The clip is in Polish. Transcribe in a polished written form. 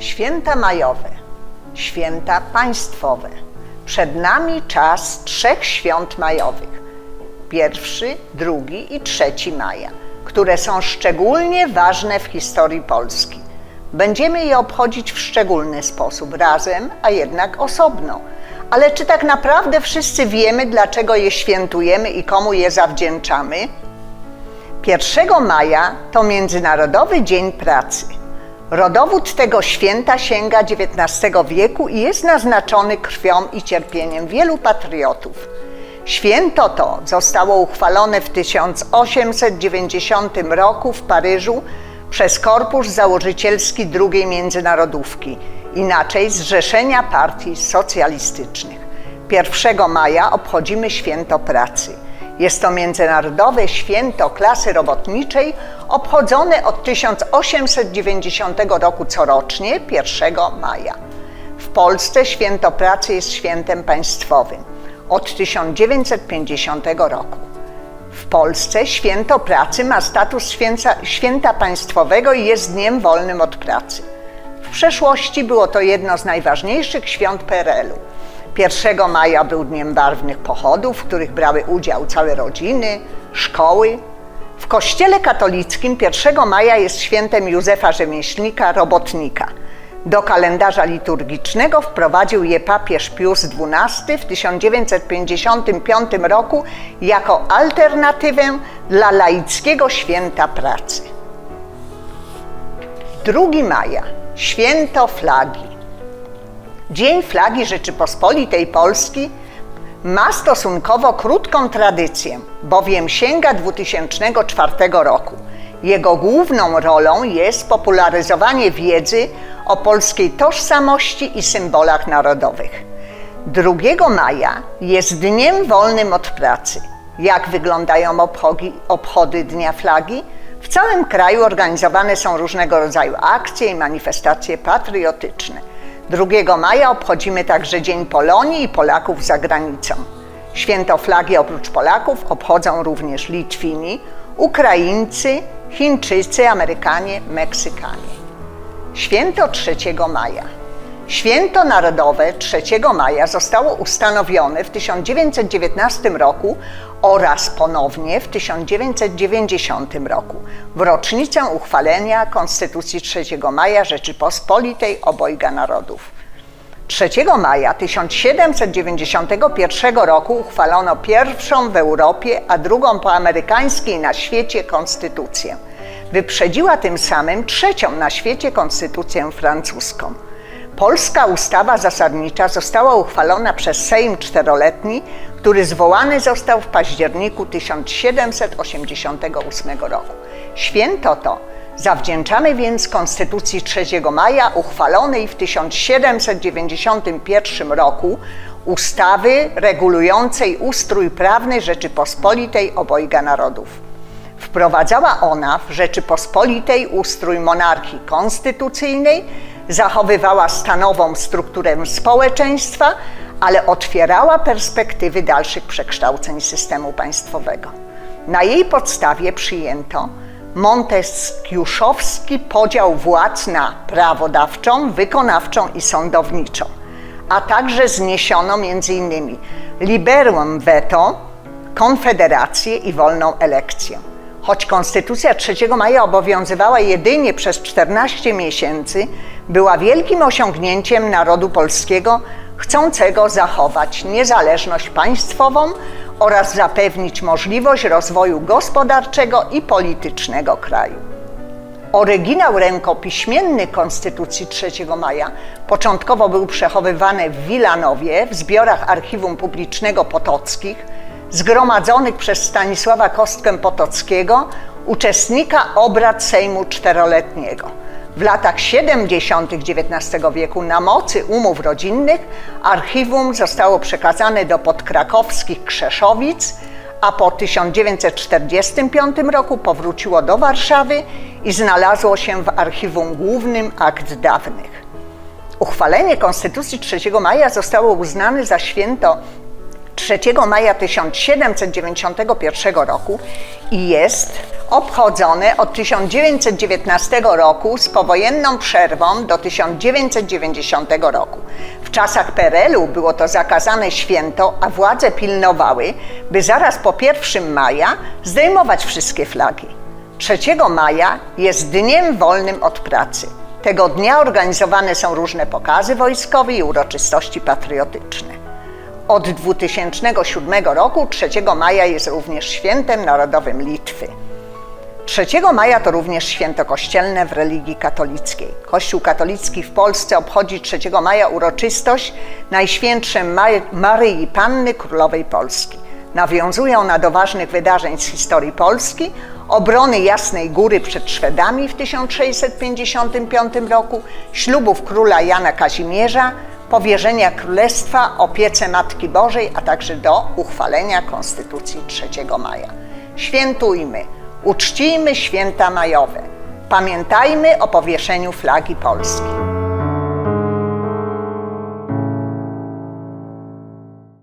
Święta majowe, święta państwowe. Przed nami czas 3 świąt majowych. 1, 2 i 3 maja, które są szczególnie ważne w historii Polski. Będziemy je obchodzić w szczególny sposób, razem, a jednak osobno. Ale czy tak naprawdę wszyscy wiemy, dlaczego je świętujemy i komu je zawdzięczamy? 1 maja to Międzynarodowy Dzień Pracy. Rodowód tego święta sięga XIX wieku i jest naznaczony krwią i cierpieniem wielu patriotów. Święto to zostało uchwalone w 1890 roku w Paryżu przez Korpus Założycielski II Międzynarodówki, inaczej Zrzeszenia Partii Socjalistycznych. 1 maja obchodzimy Święto Pracy. Jest to międzynarodowe święto klasy robotniczej obchodzone od 1890 roku corocznie 1 maja. W Polsce Święto Pracy jest świętem państwowym od 1950 roku. W Polsce Święto Pracy ma status święta państwowego i jest dniem wolnym od pracy. W przeszłości było to jedno z najważniejszych świąt PRL-u. 1 maja był dniem barwnych pochodów, w których brały udział całe rodziny, szkoły. W Kościele katolickim 1 maja jest świętem Józefa Rzemieślnika, robotnika. Do kalendarza liturgicznego wprowadził je papież Pius XII w 1955 roku jako alternatywę dla laickiego święta pracy. 2 maja – Święto Flagi. Dzień Flagi Rzeczypospolitej Polski ma stosunkowo krótką tradycję, bowiem sięga 2004 roku. Jego główną rolą jest popularyzowanie wiedzy o polskiej tożsamości i symbolach narodowych. 2 maja jest dniem wolnym od pracy. Jak wyglądają obchody Dnia Flagi? W całym kraju organizowane są różnego rodzaju akcje i manifestacje patriotyczne. 2 maja obchodzimy także Dzień Polonii i Polaków za granicą. Święto Flagi oprócz Polaków obchodzą również Litwini, Ukraińcy, Chińczycy, Amerykanie, Meksykanie. Święto 3 maja. Święto Narodowe 3 maja zostało ustanowione w 1919 roku oraz ponownie w 1990 roku, w rocznicę uchwalenia Konstytucji 3 maja Rzeczypospolitej Obojga Narodów. 3 maja 1791 roku uchwalono pierwszą w Europie, a drugą po amerykańskiej na świecie konstytucję. Wyprzedziła tym samym trzecią na świecie konstytucję francuską. Polska ustawa zasadnicza została uchwalona przez Sejm Czteroletni, który zwołany został w październiku 1788 roku. Święto to zawdzięczamy więc Konstytucji 3 maja uchwalonej w 1791 roku ustawy regulującej ustrój prawny Rzeczypospolitej Obojga Narodów. Wprowadzała ona w Rzeczypospolitej ustrój monarchii konstytucyjnej, zachowywała stanową strukturę społeczeństwa, ale otwierała perspektywy dalszych przekształceń systemu państwowego. Na jej podstawie przyjęto monteskiuszowski podział władz na prawodawczą, wykonawczą i sądowniczą, a także zniesiono m.in. liberum veto, konfederację i wolną elekcję. Choć Konstytucja 3 maja obowiązywała jedynie przez 14 miesięcy, była wielkim osiągnięciem narodu polskiego, chcącego zachować niezależność państwową oraz zapewnić możliwość rozwoju gospodarczego i politycznego kraju. Oryginał rękopiśmienny Konstytucji 3 maja początkowo był przechowywany w Wilanowie w zbiorach Archiwum Publicznego Potockich, zgromadzonych przez Stanisława Kostkę Potockiego, uczestnika obrad Sejmu Czteroletniego. W latach 70. XIX wieku na mocy umów rodzinnych archiwum zostało przekazane do podkrakowskich Krzeszowic, a po 1945 roku powróciło do Warszawy i znalazło się w Archiwum Głównym Akt Dawnych. Uchwalenie Konstytucji 3 maja zostało uznane za święto 3 maja 1791 roku i jest obchodzone od 1919 roku z powojenną przerwą do 1990 roku. W czasach PRL-u było to zakazane święto, a władze pilnowały, by zaraz po 1 maja zdejmować wszystkie flagi. 3 maja jest dniem wolnym od pracy. Tego dnia organizowane są różne pokazy wojskowe i uroczystości patriotyczne. Od 2007 roku 3 maja jest również świętem narodowym Litwy. 3 maja to również święto kościelne w religii katolickiej. Kościół katolicki w Polsce obchodzi 3 maja uroczystość Najświętszej Maryi Panny Królowej Polski. Nawiązuje ona do ważnych wydarzeń z historii Polski, obrony Jasnej Góry przed Szwedami w 1655 roku, ślubów króla Jana Kazimierza, powierzenia królestwa opiece Matki Bożej, a także do uchwalenia Konstytucji 3 maja. Świętujmy, uczcijmy święta majowe. Pamiętajmy o powieszeniu flagi Polski.